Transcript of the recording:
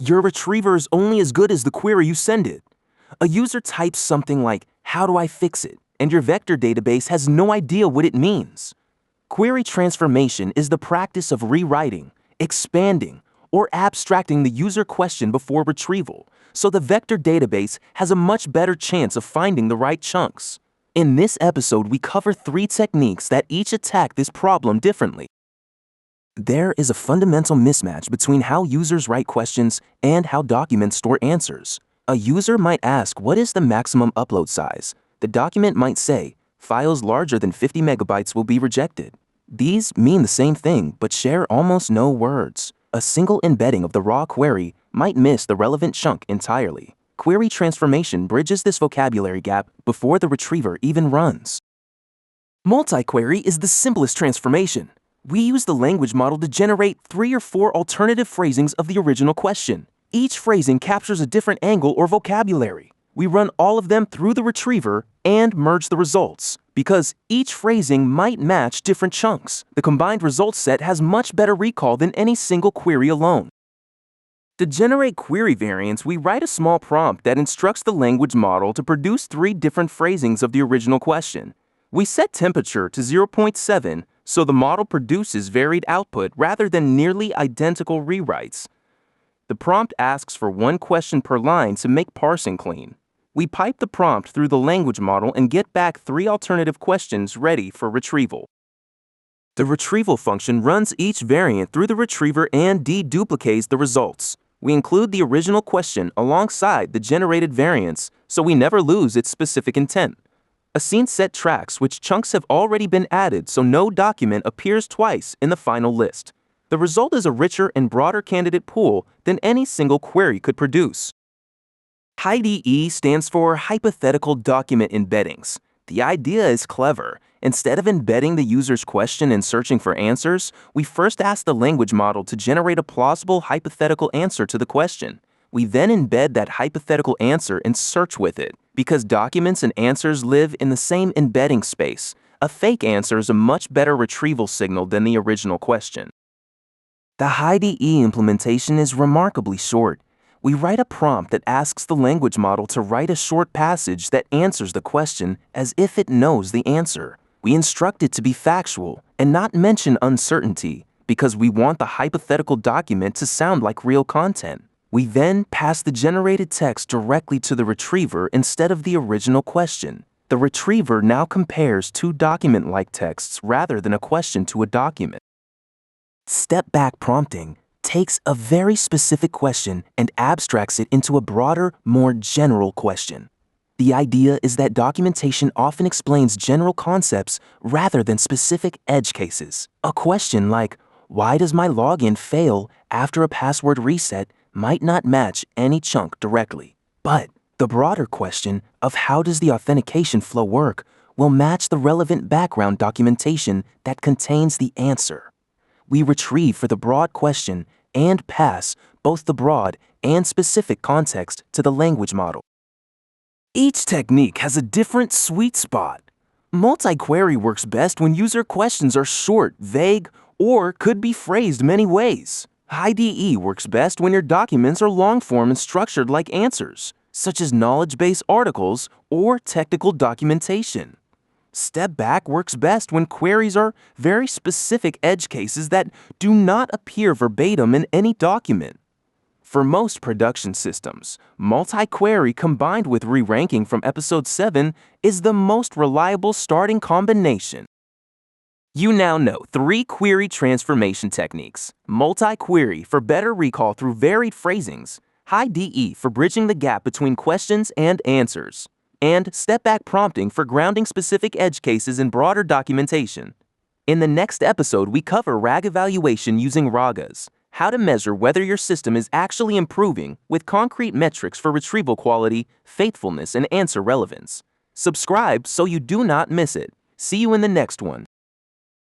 Your retriever is only as good as the query you send it. A user types something like, "How do I fix it?" and your vector database has no idea what it means. Query transformation is the practice of rewriting, expanding, or abstracting the user question before retrieval, so the vector database has a much better chance of finding the right chunks. In this episode, we cover 3 techniques that each attack this problem differently. There is a fundamental mismatch between how users write questions and how documents store answers. A user might ask, "What is the maximum upload size?" The document might say, "Files larger than 50 megabytes will be rejected." These mean the same thing, but share almost no words. A single embedding of the raw query might miss the relevant chunk entirely. Query transformation bridges this vocabulary gap before the retriever even runs. Multi-query is the simplest transformation. We use the language model to generate 3 or 4 alternative phrasings of the original question. Each phrasing captures a different angle or vocabulary. We run all of them through the retriever and merge the results. Because each phrasing might match different chunks, the combined results set has much better recall than any single query alone. To generate query variants, we write a small prompt that instructs the language model to produce 3 different phrasings of the original question. We set temperature to 0.7 so the model produces varied output rather than nearly identical rewrites. The prompt asks for 1 question per line to make parsing clean. We pipe the prompt through the language model and get back 3 alternative questions ready for retrieval. The retrieval function runs each variant through the retriever and deduplicates the results. We include the original question alongside the generated variants so we never lose its specific intent. A scene set tracks which chunks have already been added so no document appears twice in the final list. The result is a richer and broader candidate pool than any single query could produce. HyDE stands for hypothetical document embeddings. The idea is clever. Instead of embedding the user's question and searching for answers, we first ask the language model to generate a plausible hypothetical answer to the question. We then embed that hypothetical answer and search with it. Because documents and answers live in the same embedding space, a fake answer is a much better retrieval signal than the original question. The HyDE implementation is remarkably short. We write a prompt that asks the language model to write a short passage that answers the question as if it knows the answer. We instruct it to be factual and not mention uncertainty because we want the hypothetical document to sound like real content. We then pass the generated text directly to the retriever instead of the original question. The retriever now compares 2 document-like texts rather than a question to a document. Step-back prompting takes a very specific question and abstracts it into a broader, more general question. The idea is that documentation often explains general concepts rather than specific edge cases. A question like, "Why does my login fail after a password reset?" might not match any chunk directly. But the broader question of how does the authentication flow work will match the relevant background documentation that contains the answer. We retrieve for the broad question and pass both the broad and specific context to the language model. Each technique has a different sweet spot. Multi-query works best when user questions are short, vague, or could be phrased many ways. HyDE works best when your documents are long-form and structured like answers, such as knowledge-based articles or technical documentation. Step back works best when queries are very specific edge cases that do not appear verbatim in any document. For most production systems, multi-query combined with re-ranking from episode 7 is the most reliable starting combination. You now know 3 query transformation techniques: multi-query for better recall through varied phrasings, HyDE for bridging the gap between questions and answers, and step-back prompting for grounding specific edge cases in broader documentation. In the next episode, we cover RAG evaluation using RAGAS, how to measure whether your system is actually improving with concrete metrics for retrieval quality, faithfulness, and answer relevance. Subscribe so you do not miss it. See you in the next one.